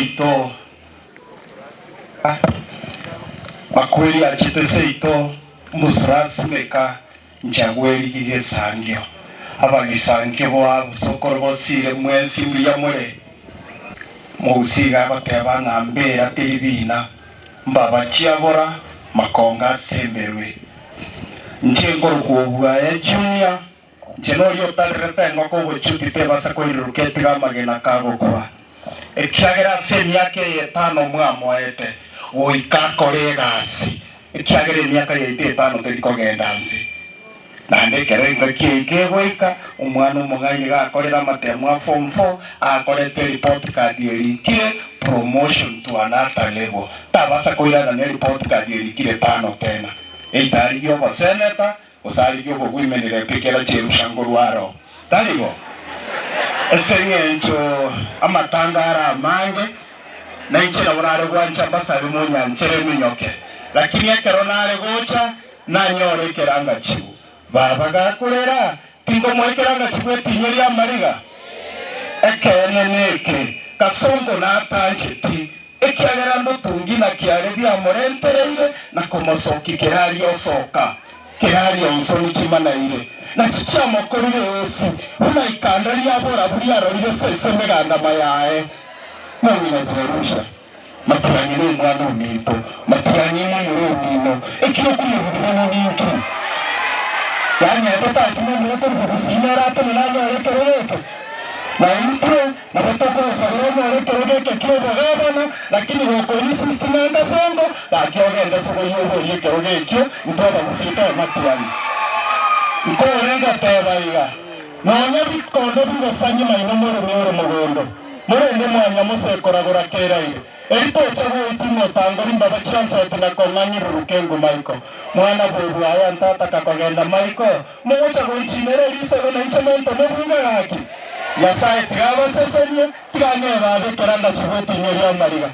ito makweli achitese ito musrasi meka njagweli gigesangyo abagisangyo bo sokoro bosire mwensi mliya mure mugusiga bateba ngambera telibina mbaba chiabora makonga semerwe nchengoro kuobwa ya junior nchenorio tarreta ngoko bochuti tebasa koiruruketi gamagena kago kwa ekiagera semi yake yetano mwamoete oikakore gasi ekiagera myaka yaite etano terikogenda nzi nande kerenga kiekegoika umwana umugani gakorera matemwa form 4 akorete report card yerikire promotion to another level tabasa koirana ne report card yerikire tano tena eitari yo seneta usali yo women repikera cherushango rwaro taligo esenyencho amatangara mange na inchira burare gwancha basabe munyanchere minyoke lakini ekeronare gocha na nyore keranga chibu baba gakurera tingo mwekeranga chibu tinyeria mariga ekeneneke kasongo na tancheti ekiagera ndutungi na kiare bya morentereire na komosoki kerali osoka kerali onsoni chimanaire na chicha mokorire osi una ikanda lyabora buri arorire sese meganda mayae mwina turusha matyanyi n'umwana w'umito matyanyi n'umurumino ekyo kumubirana n'iki yani atata tumwe kusimera atumana yekereke na mtu na batoko faremo yekereke kiobagana lakini wokolisi sinanda songo akiogenda soko yobo yekereke ntoba kusita matyanyi nkorenga tebaiga nonya bikondo bigosanyi maino moro mugondo murende mwanya musekoragora keraire erito chago itimo tangori mbaba chance tuna konganyi rukengo maiko mwana bobu aya ntata kakogenda maiko mucha go ichimere iriso na inchamento nebunga yaki yasaye tigaba sesenye tiganye babe keranda chiboti nyeri amariga